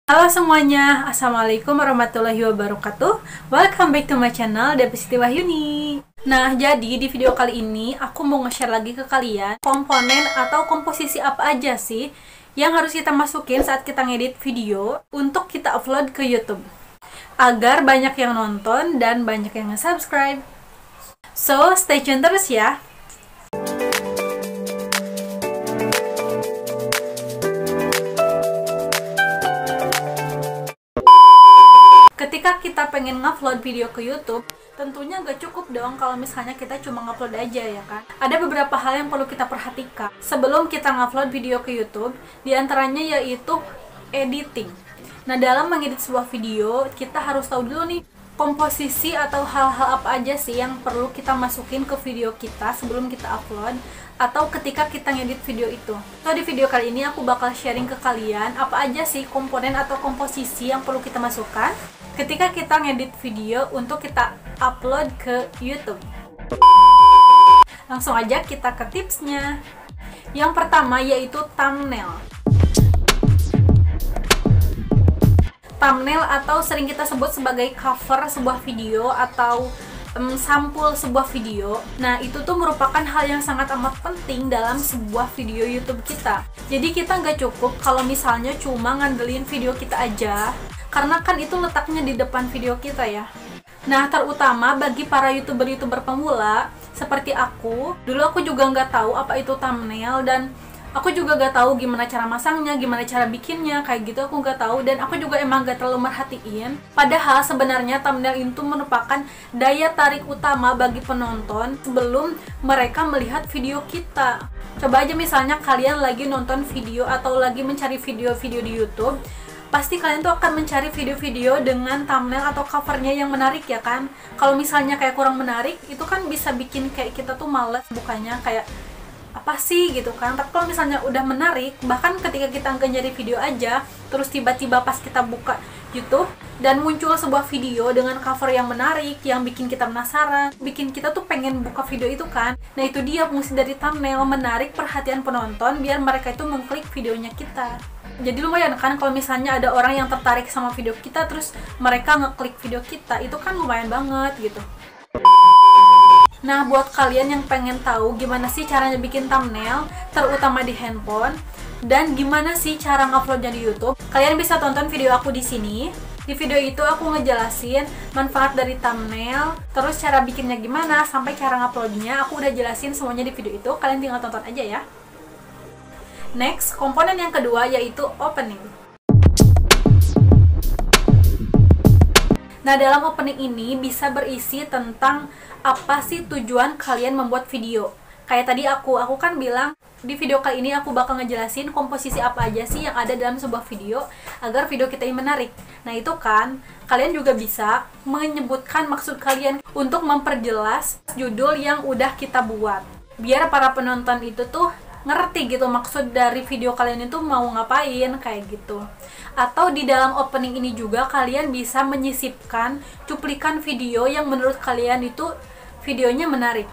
Halo semuanya, Assalamualaikum warahmatullahi wabarakatuh. Welcome back to my channel, Depositi Wahyuni. Nah, jadi di video kali ini aku mau nge-share lagi ke kalian komponen atau komposisi apa aja sih yang harus kita masukin saat kita ngedit video untuk kita upload ke YouTube agar banyak yang nonton dan banyak yang nge-subscribe. So, stay tune terus ya. Ketika kita pengen ngupload video ke YouTube, tentunya nggak cukup dong kalau misalnya kita cuma ngupload aja ya kan. Ada beberapa hal yang perlu kita perhatikan sebelum kita ngupload video ke YouTube, diantaranya yaitu editing. Nah, dalam mengedit sebuah video, kita harus tahu dulu nih komposisi atau hal-hal apa aja sih yang perlu kita masukin ke video kita sebelum kita upload atau ketika kita ngedit video itu. So, di video kali ini aku bakal sharing ke kalian apa aja sih komponen atau komposisi yang perlu kita masukkan ketika kita ngedit video untuk kita upload ke YouTube. Langsung aja kita ke tipsnya. Yang pertama yaitu thumbnail. Thumbnail atau sering kita sebut sebagai cover sebuah video atau sampul sebuah video. Nah, itu tuh merupakan hal yang sangat amat penting dalam sebuah video YouTube kita. Jadi kita nggak cukup kalau misalnya cuma ngandelin video kita aja, karena kan itu letaknya di depan video kita ya. Nah, terutama bagi para youtuber pemula seperti aku, dulu aku juga nggak tahu apa itu thumbnail dan aku juga gak tahu gimana cara masangnya, gimana cara bikinnya, kayak gitu aku gak tahu dan aku juga emang gak terlalu merhatiin. Padahal sebenarnya thumbnail itu merupakan daya tarik utama bagi penonton sebelum mereka melihat video kita. Coba aja misalnya kalian lagi nonton video atau lagi mencari video-video di YouTube, pasti kalian tuh akan mencari video-video dengan thumbnail atau covernya yang menarik ya kan. Kalau misalnya kayak kurang menarik, itu kan bisa bikin kayak kita tuh males bukanya, kayak apa sih gitu kan. Tapi kalau misalnya udah menarik, bahkan ketika kita nggak nyari video aja, terus tiba-tiba pas kita buka YouTube dan muncul sebuah video dengan cover yang menarik, yang bikin kita penasaran, bikin kita tuh pengen buka video itu kan. Nah, itu dia fungsi dari thumbnail, menarik perhatian penonton biar mereka itu mengklik videonya kita. Jadi lumayan kan kalau misalnya ada orang yang tertarik sama video kita terus mereka ngeklik video kita, itu kan lumayan banget gitu. Nah, buat kalian yang pengen tahu gimana sih caranya bikin thumbnail, terutama di handphone, dan gimana sih cara nguploadnya di YouTube, kalian bisa tonton video aku di sini. Di video itu aku ngejelasin manfaat dari thumbnail, terus cara bikinnya gimana, sampai cara nguploadnya aku udah jelasin semuanya di video itu. Kalian tinggal tonton aja ya. Next, komponen yang kedua yaitu opening. Nah, dalam opening ini bisa berisi tentang apa sih tujuan kalian membuat video. Kayak tadi aku kan bilang di video kali ini aku bakal ngejelasin komposisi apa aja sih yang ada dalam sebuah video agar video kita ini menarik. Nah, itu kan kalian juga bisa menyebutkan maksud kalian untuk memperjelas judul yang udah kita buat, biar para penonton itu tuh ngerti gitu maksud dari video kalian itu mau ngapain, kayak gitu. Atau di dalam opening ini juga kalian bisa menyisipkan cuplikan video yang menurut kalian itu videonya menarik.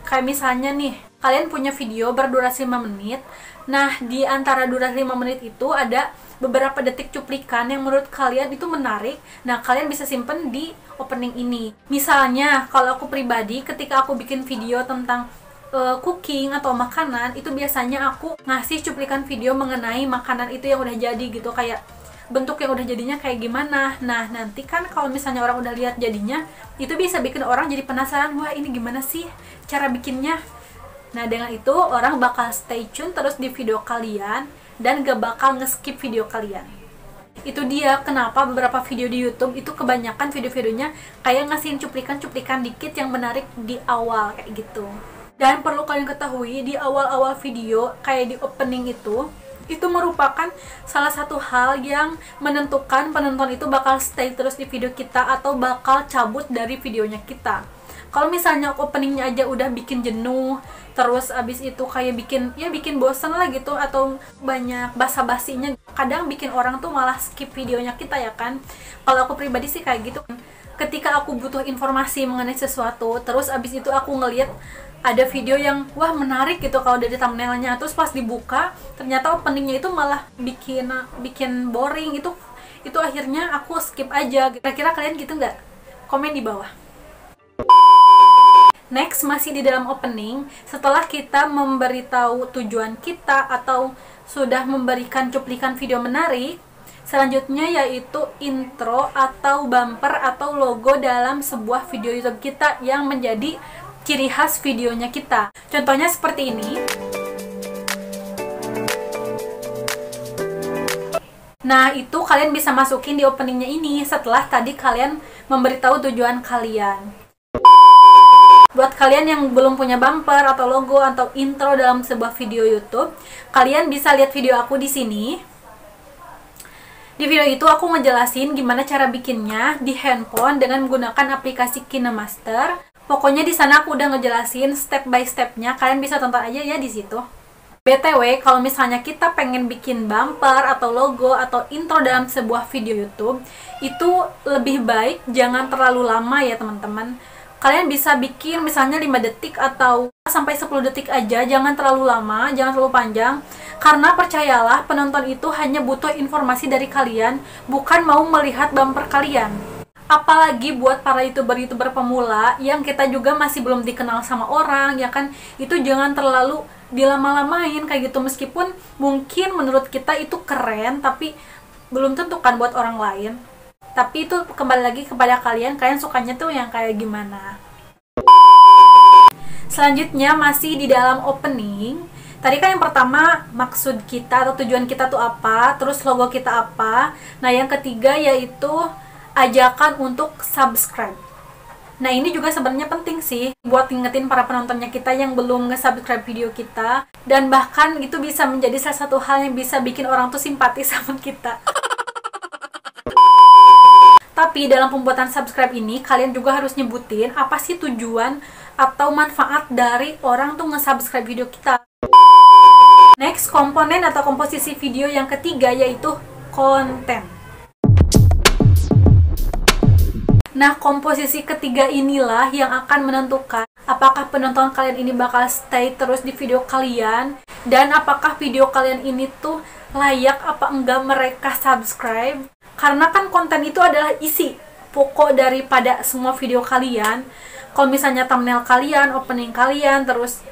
Kayak misalnya nih, kalian punya video berdurasi 5 menit. Nah, di antara durasi 5 menit itu ada beberapa detik cuplikan yang menurut kalian itu menarik. Nah, kalian bisa simpen di opening ini. Misalnya, kalau aku pribadi ketika aku bikin video tentang cooking atau makanan, itu biasanya aku ngasih cuplikan video mengenai makanan itu yang udah jadi gitu, kayak bentuk yang udah jadinya kayak gimana. Nah, nanti kan kalau misalnya orang udah lihat jadinya, itu bisa bikin orang jadi penasaran, wah ini gimana sih cara bikinnya. Nah, dengan itu orang bakal stay tune terus di video kalian dan gak bakal nge-skip video kalian. Itu dia kenapa beberapa video di YouTube itu kebanyakan video-videonya kayak ngasihin cuplikan-cuplikan dikit yang menarik di awal kayak gitu. Dan perlu kalian ketahui, di awal-awal video, kayak di opening itu merupakan salah satu hal yang menentukan penonton itu bakal stay terus di video kita atau bakal cabut dari videonya kita. Kalau misalnya openingnya aja udah bikin jenuh, terus abis itu kayak bikin bosen lah gitu, atau banyak basa-basinya, kadang bikin orang tuh malah skip videonya kita ya kan. Kalau aku pribadi sih kayak gitu. Ketika aku butuh informasi mengenai sesuatu, terus abis itu aku ngeliat ada video yang wah menarik gitu kalau dari thumbnailnya, terus pas dibuka ternyata openingnya itu malah bikin boring. itu akhirnya aku skip aja. Kira-kira kalian gitu nggak? Komen di bawah. Next, masih di dalam opening, setelah kita memberitahu tujuan kita atau sudah memberikan cuplikan video menarik, selanjutnya yaitu intro atau bumper atau logo dalam sebuah video YouTube kita yang menjadi ciri khas videonya kita. Contohnya seperti ini. Nah, itu kalian bisa masukin di openingnya ini setelah tadi kalian memberitahu tujuan kalian. Buat kalian yang belum punya bumper atau logo atau intro dalam sebuah video YouTube, kalian bisa lihat video aku di sini. Di video itu aku ngejelasin gimana cara bikinnya di handphone dengan menggunakan aplikasi KineMaster. Pokoknya di sana aku udah ngejelasin step by stepnya. Kalian bisa tonton aja ya di situ. BTW, kalau misalnya kita pengen bikin bumper atau logo atau intro dalam sebuah video YouTube, itu lebih baik jangan terlalu lama ya teman-teman. Kalian bisa bikin misalnya 5 detik atau sampai 10 detik aja, jangan terlalu lama, jangan terlalu panjang. Karena percayalah, penonton itu hanya butuh informasi dari kalian, bukan mau melihat bumper kalian. Apalagi buat para YouTuber-YouTuber pemula yang kita juga masih belum dikenal sama orang, ya kan? Itu jangan terlalu dilama-lamain kayak gitu, meskipun mungkin menurut kita itu keren, tapi belum tentu kan buat orang lain. Tapi itu kembali lagi kepada kalian sukanya tuh yang kayak gimana. Selanjutnya masih di dalam opening. Tadi kan yang pertama maksud kita atau tujuan kita tuh apa, terus logo kita apa. Nah, yang ketiga yaitu ajakan untuk subscribe. Nah, ini juga sebenarnya penting sih buat ngingetin para penontonnya kita yang belum nge-subscribe video kita, dan bahkan itu bisa menjadi salah satu hal yang bisa bikin orang tuh simpati sama kita. Tapi dalam pembuatan subscribe ini, kalian juga harus nyebutin apa sih tujuan atau manfaat dari orang tuh nge-subscribe video kita. Next, komponen atau komposisi video yang ketiga yaitu konten. Nah, komposisi ketiga inilah yang akan menentukan apakah penonton kalian ini bakal stay terus di video kalian, dan apakah video kalian ini tuh layak apa enggak mereka subscribe. Karena kan konten itu adalah isi pokok daripada semua video kalian. Kalau misalnya thumbnail kalian, opening kalian, terus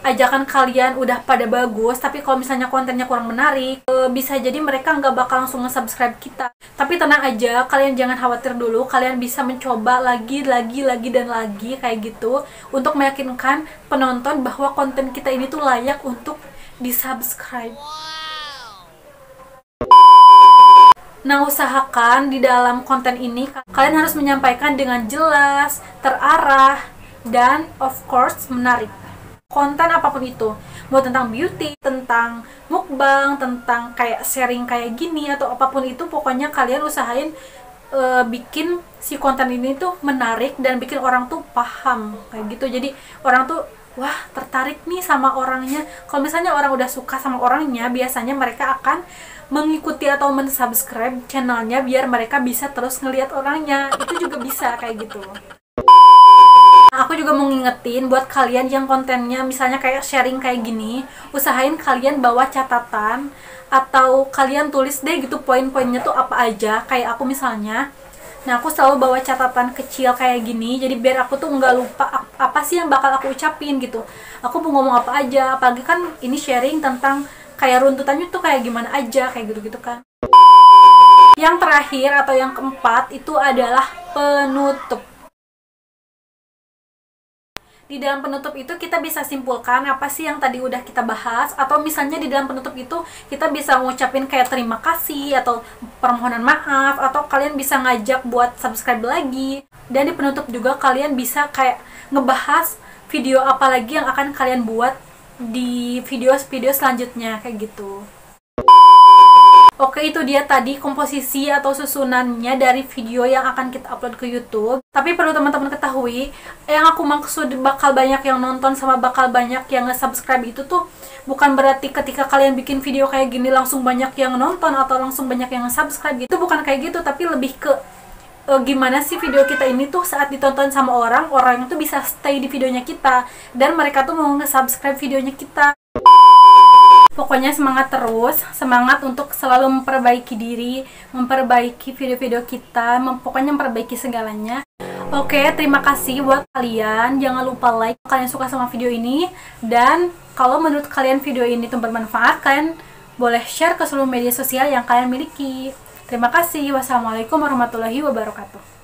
ajakan kalian udah pada bagus, tapi kalau misalnya kontennya kurang menarik, bisa jadi mereka nggak bakal langsung nge-subscribe kita. Tapi tenang aja, kalian jangan khawatir dulu. Kalian bisa mencoba lagi dan lagi kayak gitu untuk meyakinkan penonton bahwa konten kita ini tuh layak untuk di-subscribe. Nah, usahakan di dalam konten ini kalian harus menyampaikan dengan jelas, terarah, dan of course menarik. Konten apapun itu, mau tentang beauty, tentang mukbang, tentang kayak sharing kayak gini atau apapun itu, pokoknya kalian usahain bikin si konten ini tuh menarik dan bikin orang tuh paham kayak gitu. Jadi orang tuh wah, tertarik nih sama orangnya. Kalau misalnya orang udah suka sama orangnya, biasanya mereka akan mengikuti atau mensubscribe channelnya biar mereka bisa terus ngelihat orangnya. Itu juga bisa kayak gitu. Nah, aku juga mau ngingetin buat kalian yang kontennya misalnya kayak sharing kayak gini, usahain kalian bawa catatan atau kalian tulis deh gitu poin-poinnya tuh apa aja. Kayak aku misalnya, nah aku selalu bawa catatan kecil kayak gini, jadi biar aku tuh nggak lupa apa sih yang bakal aku ucapin gitu. Aku mau ngomong apa aja, apalagi kan ini sharing tentang kayak runtutannya tuh kayak gimana aja, kayak gitu-gitu kan. Yang terakhir atau yang keempat itu adalah penutup. Di dalam penutup itu kita bisa simpulkan apa sih yang tadi udah kita bahas, atau misalnya di dalam penutup itu kita bisa ngucapin kayak terima kasih atau permohonan maaf, atau kalian bisa ngajak buat subscribe lagi. Dan di penutup juga kalian bisa kayak ngebahas video apa lagi yang akan kalian buat di video-video selanjutnya kayak gitu. Oke, itu dia tadi komposisi atau susunannya dari video yang akan kita upload ke YouTube. Tapi perlu teman-teman ketahui, yang aku maksud bakal banyak yang nonton sama bakal banyak yang nge-subscribe itu tuh bukan berarti ketika kalian bikin video kayak gini langsung banyak yang nonton atau langsung banyak yang nge-subscribe gitu. Bukan kayak gitu, tapi lebih ke gimana sih video kita ini tuh saat ditonton sama orang itu bisa stay di videonya kita dan mereka tuh mau nge-subscribe videonya kita. Pokoknya semangat terus, semangat untuk selalu memperbaiki diri, memperbaiki video-video kita, pokoknya memperbaiki segalanya. Oke, terima kasih buat kalian. Jangan lupa like kalau kalian suka sama video ini. Dan kalau menurut kalian video ini tuh bermanfaat, kalian boleh share ke seluruh media sosial yang kalian miliki. Terima kasih. Wassalamualaikum warahmatullahi wabarakatuh.